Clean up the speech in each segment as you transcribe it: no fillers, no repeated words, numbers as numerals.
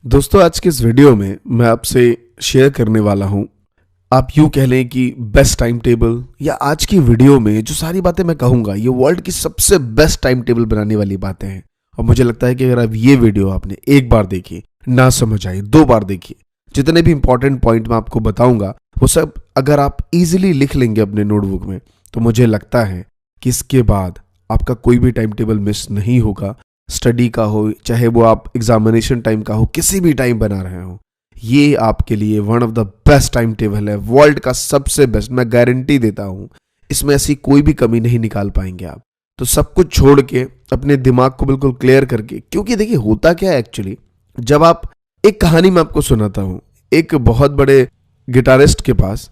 दोस्तों, आज के इस वीडियो में मैं आपसे शेयर करने वाला हूं, आप यूं कह लें कि बेस्ट टाइम टेबल, या आज की वीडियो में जो सारी बातें मैं कहूंगा ये वर्ल्ड की सबसे बेस्ट टाइम टेबल बनाने वाली बातें हैं। और मुझे लगता है कि अगर आप ये वीडियो आपने एक बार देखी, ना समझ आई, 2 बार देखिए, जितने भी इंपॉर्टेंट पॉइंट मैं आपको बताऊंगा वो सब अगर आप इजीली लिख लेंगे अपने नोटबुक में, तो मुझे लगता है कि इसके बाद आपका कोई भी टाइम टेबल मिस नहीं होगा। स्टडी का हो, चाहे वो आप एग्जामिनेशन टाइम का हो, किसी भी टाइम बना रहे हो, ये आपके लिए one of the best time table है, वर्ल्ड का सबसे बेस्ट। मैं गारंटी देता हूं इसमें ऐसी कोई भी कमी नहीं निकाल पाएंगे आप। तो सब कुछ छोड़ के अपने दिमाग को बिल्कुल क्लियर करके, क्योंकि देखिए होता क्या है एक्चुअली, जब आप एक कहानी मैं आपको सुनाता हूं। एक बहुत बड़े गिटारिस्ट के पास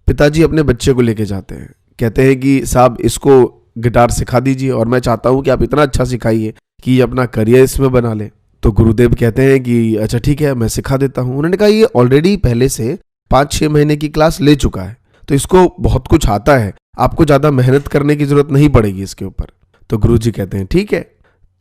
पिताजी अपने बच्चे को लेके जाते हैं, कहते हैं कि साहब इसको गिटार सिखा दीजिए और मैं चाहता हूं कि आप इतना अच्छा सिखाइए कि ये अपना करियर इसमें बना ले। तो गुरुदेव कहते हैं कि अच्छा ठीक है, मैं सिखा देता हूं। उन्होंने कहा ये ऑलरेडी पहले से 5-6 महीने की क्लास ले चुका है, तो इसको बहुत कुछ आता है, आपको ज्यादा मेहनत करने की जरूरत नहीं पड़ेगी इसके ऊपर। तो गुरुजी कहते हैं ठीक है।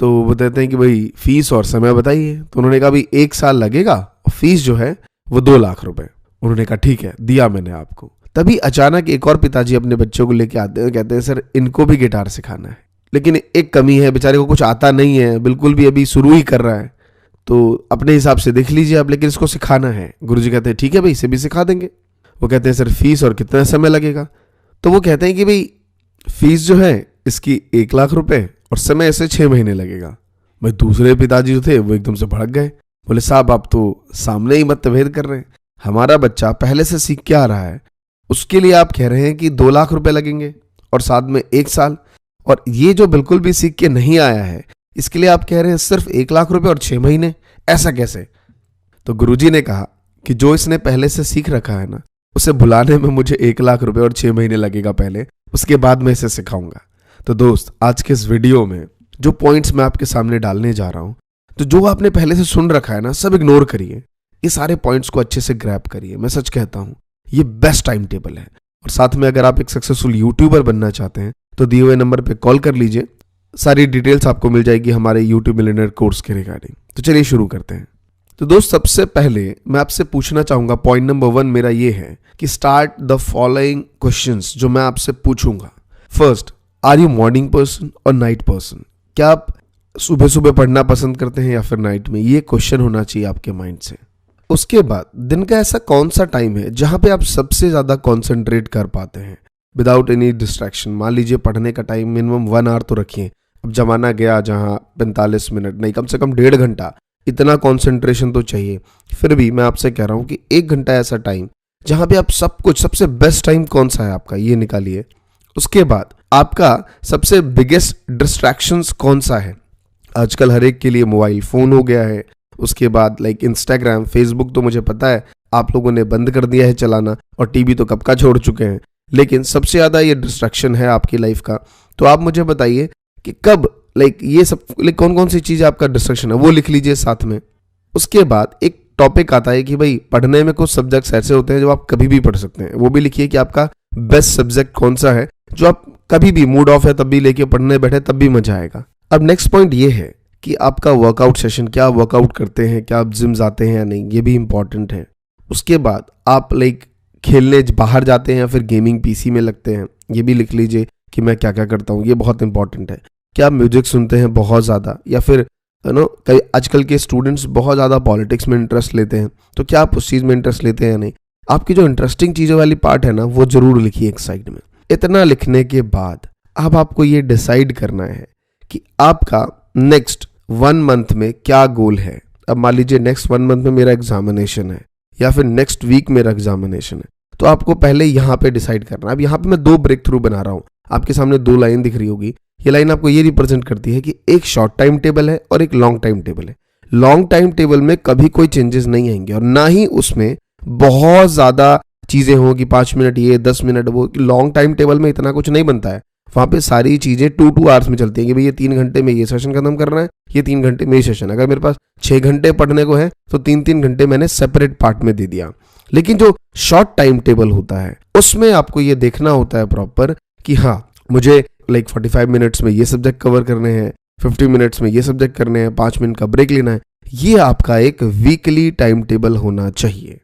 तो वो कहते हैं कि भाई फीस और समय बताइए। तो उन्होंने कहा भाई 1 साल लगेगा और फीस जो है वो 2 लाख रुपए। उन्होंने कहा ठीक है, दिया मैंने आपको। तभी अचानक एक और पिताजी अपने बच्चों को लेके आते हैं, कहते हैं सर इनको भी गिटार सिखाना है, लेकिन एक कमी है, बेचारे को कुछ आता नहीं है, बिल्कुल भी अभी शुरू ही कर रहा है, तो अपने हिसाब से देख लीजिए आप, लेकिन इसको सिखाना है। गुरुजी कहते हैं ठीक है भाई, इसे भी सिखा देंगे। वो कहते हैं सर फीस और कितना समय लगेगा? तो वो कहते हैं कि भाई फीस जो है इसकी 1 लाख रुपए और समय ऐसे 6 महीने लगेगा। भाई दूसरे पिताजी जो थे वो एकदम से भड़क गए, बोले साहब आप तो सामने ही मतभेद कर रहे हैं, हमारा बच्चा पहले से सीख के आ रहा है, उसके लिए आप कह रहे हैं कि 2 लाख रुपए लगेंगे और साथ में 1 साल, और ये जो बिल्कुल भी सीख के नहीं आया है इसके लिए आप कह रहे हैं सिर्फ 1 लाख रुपए और 6 महीने, ऐसा कैसे? तो गुरुजी ने कहा कि जो इसने पहले से सीख रखा है ना, उसे बुलाने में मुझे 1 लाख रुपए और 6 महीने लगेगा पहले, उसके बाद मैं इसे सिखाऊंगा। तो दोस्त, आज के इस वीडियो में जो पॉइंट्स मैं आपके सामने डालने जा रहा हूं, तो जो आपने पहले से सुन रखा है ना, सब इग्नोर करिए, ये सारे पॉइंट्स को अच्छे से ग्रैब करिए। मैं सच कहता हूं ये बेस्ट टाइम टेबल है। और साथ में अगर आप एक सक्सेसफुल यूट्यूबर बनना चाहते हैं तो दिए हुए नंबर पे कॉल कर लीजिए, सारी डिटेल्स आपको मिल जाएगी हमारे यूट्यूब मिलियनेयर कोर्स के रिगार्डिंग। तो चलिए शुरू करते हैं। तो दोस्त, सबसे पहले मैं आपसे पूछना चाहूंगा, पॉइंट नंबर 1 मेरा ये है कि स्टार्ट द फॉलोइंग क्वेश्चंस जो मैं आपसे पूछूंगा। First, are you morning person और नाइट पर्सन? क्या आप सुबह सुबह पढ़ना पसंद करते हैं या फिर नाइट में? ये क्वेश्चन होना चाहिए आपके माइंड से। उसके बाद, दिन का ऐसा कौन सा टाइम है जहां पे आप सबसे ज्यादा कॉन्सेंट्रेट कर पाते हैं विदाउट एनी डिस्ट्रैक्शन? मान लीजिए पढ़ने का टाइम मिनिमम 1 आवर तो रखिए, अब जमाना गया जहां 45 मिनट नहीं, कम से कम 1.5 घंटा, इतना कॉन्सेंट्रेशन तो चाहिए। फिर भी मैं आपसे कह रहा हूं कि 1 घंटा ऐसा टाइम जहां पे आप सब कुछ, सबसे बेस्ट टाइम कौन सा है आपका, ये निकालिए। उसके बाद आपका सबसे बिगेस्ट डिस्ट्रैक्शंस कौन सा है? आजकल हर एक के लिए मोबाइल फोन हो गया है। उसके बाद लाइक इंस्टाग्राम, फेसबुक तो मुझे पता है आप लोगों ने बंद कर दिया है चलाना, और टीवी तो कब का छोड़ चुके हैं, लेकिन सबसे ज्यादा ये डिस्ट्रैक्शन है आपकी लाइफ का। तो आप मुझे बताइए कि कब, लाइक ये सब, लाइक कौन कौन सी चीज आपका डिस्ट्रैक्शन है, वो लिख लीजिए साथ में। उसके बाद एक टॉपिक आता है कि भाई पढ़ने में कुछ सब्जेक्ट्स ऐसे होते हैं जो आप कभी भी पढ़ सकते हैं, वो भी लिखिए कि आपका बेस्ट सब्जेक्ट कौन सा है जो आप कभी भी, मूड ऑफ है तब भी लेके पढ़ने बैठे तब भी मजा आएगा। अब नेक्स्ट पॉइंट ये है कि आपका वर्कआउट सेशन, क्या आप वर्कआउट करते हैं, क्या आप जिम जाते हैं या नहीं, ये भी इंपॉर्टेंट है। उसके बाद आप लाइक खेलने बाहर जाते हैं या फिर गेमिंग पीसी में लगते हैं, ये भी लिख लीजिए कि मैं क्या क्या करता हूँ, ये बहुत इंपॉर्टेंट है। क्या आप म्यूजिक सुनते हैं बहुत ज़्यादा, या फिर कई आजकल के स्टूडेंट्स बहुत ज़्यादा पॉलिटिक्स में इंटरेस्ट लेते हैं, तो क्या आप उस चीज़ में इंटरेस्ट लेते हैं या नहीं? आपकी जो इंटरेस्टिंग चीज़ों वाली पार्ट है ना, वो जरूर लिखिए एक साइड में। इतना लिखने के बाद अब आपको ये डिसाइड करना है कि आपका नेक्स्ट 1 मंथ में क्या गोल है। अब मान लीजिए नेक्स्ट 1 मंथ में मेरा एग्जामिनेशन है या फिर नेक्स्ट वीक मेरा एग्जामिनेशन है, तो आपको पहले यहाँ पे डिसाइड करना है। अब यहाँ पे मैं 2 ब्रेक थ्रू बना रहा हूँ, आपके सामने 2 लाइन दिख रही होगी। ये लाइन आपको ये रिप्रेजेंट करती है कि एक शॉर्ट टाइम टेबल है और एक लॉन्ग टाइम टेबल है। लॉन्ग टाइम टेबल में कभी कोई चेंजेस नहीं आएंगे और ना ही उसमें बहुत ज्यादा चीजें होंगी, 5 मिनट ये, 10 मिनट वो। लॉन्ग टाइम टेबल में इतना कुछ नहीं बनता है, वहां पे सारी चीजें 2-2 आवर्स में चलती हैं कि भाई ये 3 घंटे में ये सेशन खत्म करना है, ये 3 घंटे में ये सेशन। अगर मेरे पास 6 घंटे पढ़ने को है तो 3-3 घंटे मैंने सेपरेट पार्ट में दे दिया। लेकिन जो शॉर्ट टाइम टेबल होता है उसमें आपको ये देखना होता है प्रॉपर कि हाँ, मुझे लाइक 45 मिनट्स में ये सब्जेक्ट कवर करने हैं, 50 मिनट्स में ये सब्जेक्ट करने हैं, 5 मिनट का ब्रेक लेना है। ये आपका एक वीकली टाइम टेबल होना चाहिए,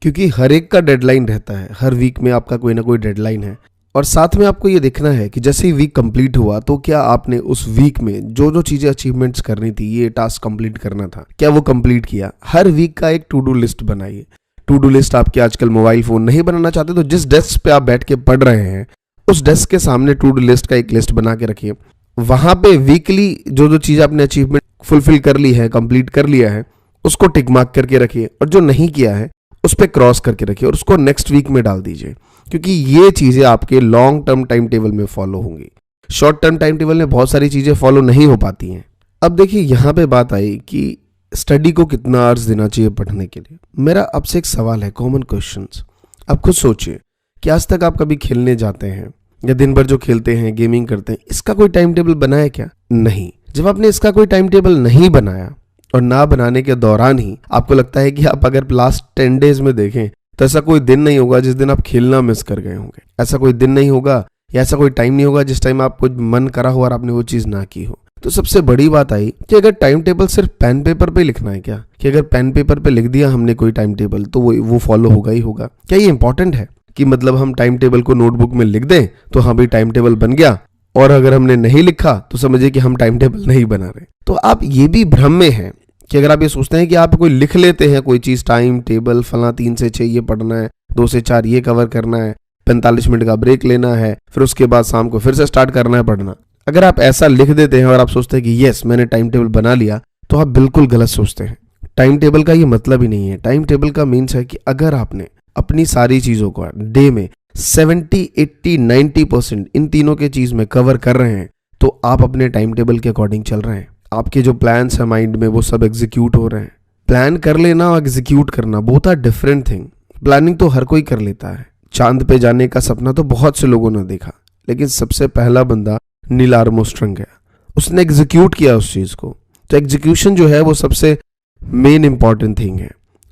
क्योंकि हर एक का डेडलाइन रहता है, हर वीक में आपका कोई ना कोई डेडलाइन है। और साथ में आपको ये देखना है कि जैसे ही वीक कंप्लीट हुआ तो क्या आपने उस वीक में जो जो चीजें अचीवमेंट्स करनी थी, ये टास्क कंप्लीट करना था, क्या वो कंप्लीट किया। हर वीक का एक टू डू लिस्ट बनाइए। टू डू लिस्ट आपके आजकल मोबाइल फोन नहीं बनाना चाहते तो जिस डेस्क पे आप बैठ के पढ़ रहे हैं उस डेस्क के सामने टू डू लिस्ट का एक लिस्ट बना के रखिए। वहां पे वीकली जो जो चीज आपने अचीवमेंट फुलफिल कर ली है, कंप्लीट कर लिया है, उसको टिक मार्क करके रखिए, और जो नहीं किया है उस पर क्रॉस करके रखिए और उसको नेक्स्ट वीक में डाल दीजिए, क्योंकि ये चीजें आपके लॉन्ग टर्म टाइम टेबल में फॉलो होंगी। शॉर्ट टर्म टाइम टेबल में बहुत सारी चीजें फॉलो नहीं हो पाती हैं। अब देखिए यहाँ पे बात आई कि स्टडी को कितना आवर्स देना चाहिए पढ़ने के लिए। मेरा आपसे एक सवाल है, कॉमन क्वेश्चंस। आप खुद सोचिए कि आज तक आप कभी खेलने जाते हैं या दिन भर जो खेलते हैं, गेमिंग करते हैं, इसका कोई टाइम टेबल बनाया क्या? नहीं। जब आपने इसका कोई टाइम टेबल नहीं बनाया और ना बनाने के दौरान ही आपको लगता है कि आप अगर लास्ट 10 डेज में देखें तो ऐसा कोई दिन नहीं होगा जिस दिन आप खेलना मिस कर गए होंगे। ऐसा कोई दिन नहीं होगा या ऐसा कोई टाइम नहीं होगा जिस टाइम आपको मन करा हो और आपने वो चीज ना की हो। तो सबसे बड़ी बात आई कि अगर टाइम टेबल सिर्फ पेन पेपर पे लिखना है क्या, कि अगर पेन पेपर पे लिख दिया हमने कोई टाइम टेबल तो वो फॉलो होगा ही होगा? क्या ये इंपॉर्टेंट है कि मतलब हम टाइम टेबल को नोटबुक में लिख दें तो हाँ भाई टाइम टेबल बन गया, और अगर हमने नहीं लिखा तो समझिए कि हम टाइम टेबल नहीं बना रहे। तो आप ये भी भ्रम में हैं कि अगर आप ये सोचते हैं कि आप कोई लिख लेते हैं कोई चीज, टाइम टेबल फला 3 से 6 ये पढ़ना है, 2 से 4 ये कवर करना है, 45 मिनट का ब्रेक लेना है, फिर उसके बाद शाम को फिर से स्टार्ट करना है पढ़ना। अगर आप ऐसा लिख देते हैं और आप सोचते हैं कि यस मैंने टाइम टेबल बना लिया, तो आप बिल्कुल गलत सोचते हैं। टाइम टेबल का ये मतलब ही नहीं है। टाइम टेबल का मीन्स है कि अगर आपने अपनी सारी चीजों को डे में 70, 80, 90% इन तीनों के चीज में कवर कर रहे हैं तो आप अपने टाइम टेबल के अकॉर्डिंग चल रहे हैं। आपके जो प्लान्स है माइंड में वो सब एग्जीक्यूट हो रहे हैं। प्लान कर लेना और एग्जीक्यूट करना both are different thing. Planning तो हर कोई कर लेता है। चांद पे जाने का सपना तो बहुत से लोगों ने देखा, लेकिन सबसे पहला बंदा नील आर्मस्ट्रांग है, उसने एग्जीक्यूट किया उस चीज को। तो एग्जीक्यूशन जो है वो सबसे मेन इंपॉर्टेंट थिंग है।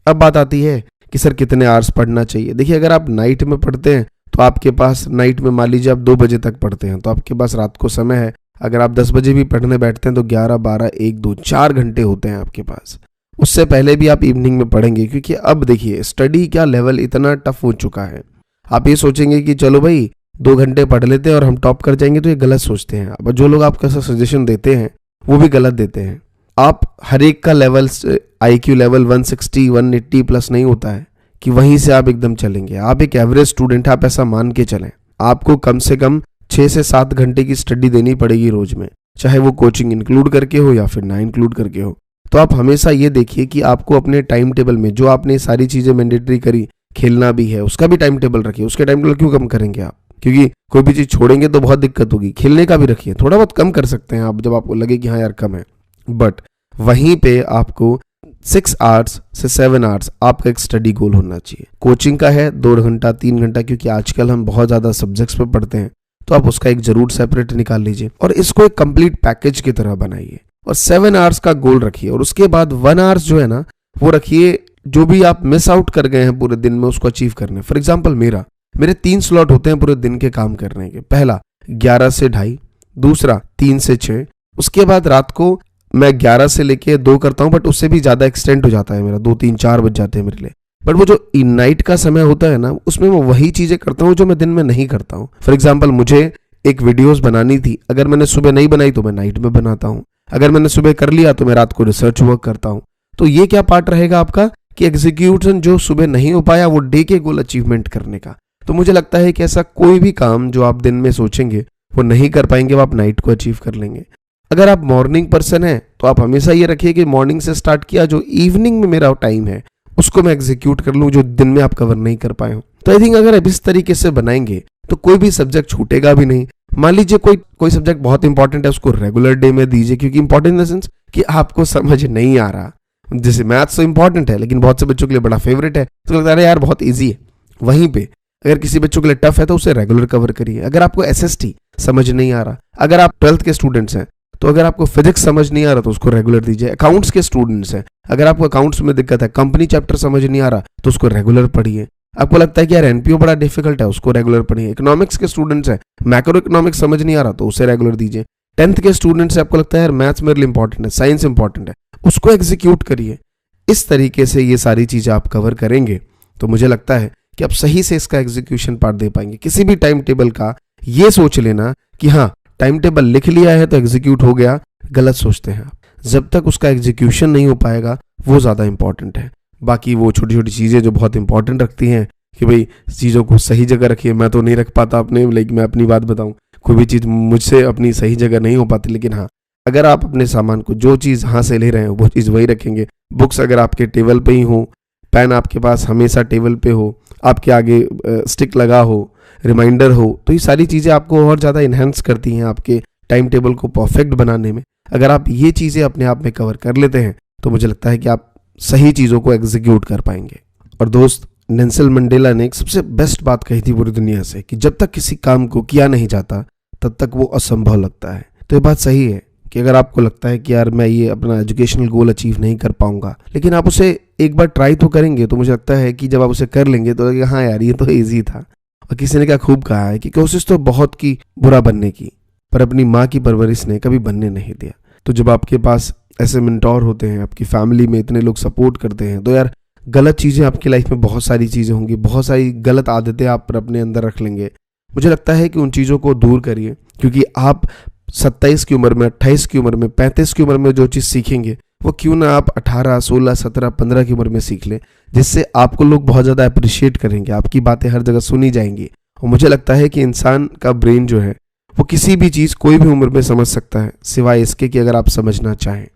अब बात आती है कि सर कितने आवर्स पढ़ना चाहिए। देखिए अगर आप नाइट में पढ़ते हैं तो आपके पास नाइट में मान लीजिए आप 2 बजे तक पढ़ते हैं तो आपके पास रात को समय है। अगर आप 10 बजे भी पढ़ने बैठते हैं तो 11, 12, 1, 2, 4 घंटे होते हैं आपके पास। उससे पहले भी आप इवनिंग में पढ़ेंगे, क्योंकि अब देखिए स्टडी का लेवल इतना टफ हो चुका है। आप ये सोचेंगे कि चलो भाई 2 घंटे पढ़ लेते हैं और हम टॉप कर जाएंगे, तो ये गलत सोचते हैं। अब जो लोग आपको ऐसा सजेशन देते हैं वो भी गलत देते हैं। आप हर एक का लेवल IQ लेवल 160, 180 प्लस नहीं होता है कि वहीं से आप एकदम चलेंगे। आप एक एवरेज स्टूडेंट, आप ऐसा मान के चलें। आपको कम से कम 6 से 7 घंटे की स्टडी देनी पड़ेगी रोज में, चाहे वो कोचिंग इंक्लूड करके हो या फिर ना इंक्लूड करके हो। तो आप हमेशा ये देखिए कि आपको अपने टाइम टेबल में जो आपने सारी चीजें मैंडेटरी करी, खेलना भी है उसका भी टाइम टेबल रखिए। उसके टाइम टेबल क्यों कम करेंगे आप? क्योंकि कोई भी चीज छोड़ेंगे तो बहुत दिक्कत होगी। खेलने का भी रखिए, थोड़ा बहुत कम कर सकते हैं आप जब आपको लगे कि हाँ यार कम है, बट वहीं पे आपको 6 आवर्स से 7 आवर्स आपका एक स्टडी गोल होना चाहिए। कोचिंग का है 2 घंटा 3 घंटा, क्योंकि आजकल हम बहुत ज्यादा सब्जेक्ट्स पे पढ़ते हैं, तो आप उसका एक जरूर सेपरेट निकाल लीजिए और इसको एक कंप्लीट पैकेज की तरह बनाइए और 7 आवर्स का गोल रखिए। और उसके बाद 1 आवर्स जो है ना वो रखिए, जो भी आप मिस आउट कर गए हैं पूरे दिन में उसको अचीव करने। फॉर एग्जाम्पल मेरे 3 स्लॉट होते हैं पूरे दिन के काम करने के। पहला 11 से 2:30, दूसरा 3 से 6, उसके बाद रात को मैं 11 से लेके 2 करता हूं, बट उससे भी ज्यादा एक्सटेंड हो जाता है मेरा, 2, 3, 4 बज जाते हैं मेरे लिए। बट वो जो नाइट का समय होता है ना, उसमें मैं वही चीजें करता हूँ जो मैं दिन में नहीं करता हूँ। फॉर एग्जाम्पल मुझे एक वीडियोस बनानी थी, अगर मैंने सुबह नहीं बनाई तो मैं नाइट में बनाता हूँ। अगर मैंने सुबह कर लिया तो मैं रात को रिसर्च वर्क करता हूँ। तो ये क्या पार्ट रहेगा आपका कि एग्जीक्यूशन जो सुबह नहीं हो पाया वो डे के गोल अचीवमेंट करने का। तो मुझे लगता है कि ऐसा कोई भी काम जो आप दिन में सोचेंगे वो नहीं कर पाएंगे, वो आप नाइट को अचीव कर लेंगे। अगर आप मॉर्निंग पर्सन हैं तो आप हमेशा ये रखिए कि मॉर्निंग से स्टार्ट किया, जो इवनिंग में मेरा टाइम है उसको मैं एग्जीक्यूट कर लूं जो दिन में आप कवर नहीं कर पाए हो। तो आई थिंक अगर आप इस तरीके से बनाएंगे तो कोई भी सब्जेक्ट छूटेगा भी नहीं। मान लीजिए कोई सब्जेक्ट बहुत इंपॉर्टेंट है, उसको रेगुलर डे में दीजिए, क्योंकि इंपॉर्टेंट इन द सेंस कि आपको समझ नहीं आ रहा। जैसे मैथ्स तो इंपॉर्टेंट है लेकिन बहुत से बच्चों के लिए बड़ा फेवरेट है, तो लगता है यार बहुत ईजी है। वहीं पे अगर किसी बच्चों के लिए टफ है तो उसे रेगुलर कवर करिए। अगर आपको SST समझ नहीं आ रहा, अगर आप 12th के स्टूडेंट्स हैं तो अगर आपको फिजिक्स समझ नहीं आ रहा तो उसको रेगुलर दीजिए। अकाउंट्स के स्टूडेंट्स हैं, अगर आपको अकाउंट्स में दिक्कत है, कंपनी चैप्टर समझ नहीं आ रहा तो उसको रेगुलर पढ़िए। आपको लगता है कि यार NPO बड़ा डिफिकल्ट है, उसको रेगुलर पढ़िए। इकोनॉमिक्स के स्टूडेंट्स हैं, मैक्रो इकोनॉमिक्स समझ नहीं आ रहा तो उसे रेगुलर दीजिए। 10th के स्टूडेंट्स से आपको लगता है यार मैथ्स मेरे लिए इंपॉर्टेंट है, साइंस इंपॉर्टेंट है, उसको एग्जीक्यूट करिए। इस तरीके से ये सारी चीज़ें आप कवर करेंगे तो मुझे लगता है कि आप सही से इसका एग्जीक्यूशन पार्ट दे पाएंगे। किसी भी टाइम टेबल का ये सोच लेना कि हाँ टाइम टेबल लिख लिया है तो एग्जीक्यूट हो गया, गलत सोचते हैं आप। जब तक उसका एग्जीक्यूशन नहीं हो पाएगा वो ज़्यादा इंपॉर्टेंट है। बाकी वो छोटी छोटी चीज़ें जो बहुत इंपॉर्टेंट रखती हैं कि भाई चीज़ों को सही जगह रखिए, मैं तो नहीं रख पाता अपने, लेकिन मैं अपनी बात बताऊं, कोई भी चीज़ मुझसे अपनी सही जगह नहीं हो पाती। लेकिन हाँ, अगर आप अपने सामान को जो चीज़ यहाँ से ले रहे हैं वो चीज़ वही रखेंगे, बुक्स अगर आपके टेबल पे ही हो, पेन आपके पास हमेशा टेबल पे हो, आपके आगे स्टिक लगा हो, रिमाइंडर हो, तो ये सारी चीज़ें आपको और ज़्यादा इन्हेंस करती हैं आपके टाइम टेबल को परफेक्ट बनाने में। अगर आप ये चीज़ें अपने आप में कवर कर लेते हैं तो मुझे लगता है कि आप सही चीज़ों को एग्जीक्यूट कर पाएंगे। और दोस्त, नेल्सन मंडेला ने एक सबसे बेस्ट बात कही थी पूरी दुनिया से कि जब तक किसी काम को किया नहीं जाता तब तक वो असंभव लगता है। तो ये बात सही है कि अगर आपको लगता है कि यार मैं ये अपना एजुकेशनल गोल अचीव नहीं कर पाऊंगा, लेकिन आप उसे एक बार ट्राई तो करेंगे, तो मुझे लगता है कि जब आप उसे कर लेंगे तो लगेगा हाँ यार ये तो ईजी था। और किसी ने क्या खूब कहा है कि कोशिश तो बहुत की बुरा बनने की, पर अपनी माँ की परवरिश ने कभी बनने नहीं दिया। तो जब आपके पास ऐसे मेंटोर होते हैं, आपकी फैमिली में इतने लोग सपोर्ट करते हैं, तो यार गलत चीज़ें आपकी लाइफ में बहुत सारी चीज़ें होंगी, बहुत सारी गलत आदतें आप अपने अंदर रख लेंगे। मुझे लगता है कि उन चीज़ों को दूर करिए, क्योंकि आप 27 की उम्र में, 28 की उम्र में, 35 की उम्र में जो चीज़ सीखेंगे वो क्यों ना आप 18, 16, 17, 15 की उम्र में सीख लें, जिससे आपको लोग बहुत ज़्यादा अप्रिशिएट करेंगे, आपकी बातें हर जगह सुनी जाएंगी। और मुझे लगता है कि इंसान का ब्रेन जो है वो किसी भी चीज़ कोई भी उम्र में समझ सकता है, सिवाय इसके कि अगर आप समझना चाहें।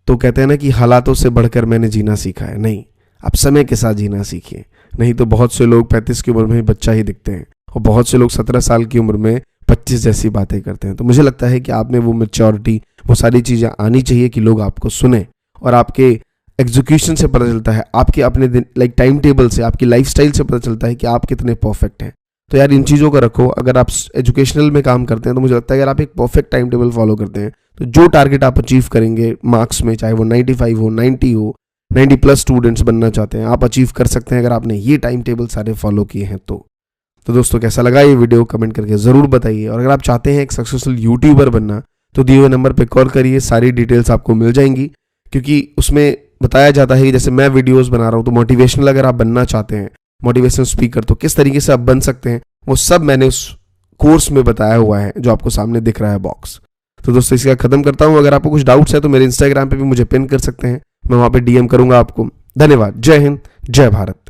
तो कहते हैं ना कि हालातों से बढ़कर मैंने जीना सीखा है, नहीं, आप समय के साथ जीना सीखिए। नहीं तो बहुत से लोग 35 की उम्र में ही बच्चा ही दिखते हैं और बहुत से लोग 17 साल की उम्र में 25 जैसी बातें करते हैं। तो मुझे लगता है कि आप में वो मैच्योरिटी, वो सारी चीज़ें आनी चाहिए कि लोग आपको सुने। और आपके एग्जीक्यूशन से पता चलता है, आपके अपने दिन लाइक टाइम टेबल से, आपकी लाइफस्टाइल से पता चलता है कि आप कितने परफेक्ट हैं। तो यार इन चीज़ों को रखो। अगर आप एजुकेशनल में काम करते हैं तो मुझे लगता है अगर आप एक परफेक्ट टाइम टेबल फॉलो करते हैं तो जो टारगेट आप अचीव करेंगे मार्क्स में, चाहे वो 95 हो, 90 हो, 90+ स्टूडेंट्स बनना चाहते हैं, आप अचीव कर सकते हैं अगर आपने ये टाइम टेबल सारे फॉलो किए हैं। तो दोस्तों, कैसा लगा ये वीडियो कमेंट करके ज़रूर बताइए। और अगर आप चाहते हैं एक सक्सेसफुल यूट्यूबर बनना तो दिए हुए नंबर पर कॉल करिए, सारी डिटेल्स आपको मिल जाएंगी। क्योंकि उसमें बताया जाता है कि जैसे मैं वीडियोस बना रहा हूँ तो मोटिवेशनल अगर आप बनना चाहते हैं, मोटिवेशनल स्पीकर, तो किस तरीके से आप बन सकते हैं वो सब मैंने उस कोर्स में बताया हुआ है जो आपको सामने दिख रहा है बॉक्स। तो दोस्तों, इसका खत्म करता हूँ। अगर आपको कुछ डाउट्स है तो मेरे इंस्टाग्राम पे भी मुझे पिन कर सकते हैं, मैं वहाँ पे DM करूँगा आपको। धन्यवाद। जय हिंद, जय भारत।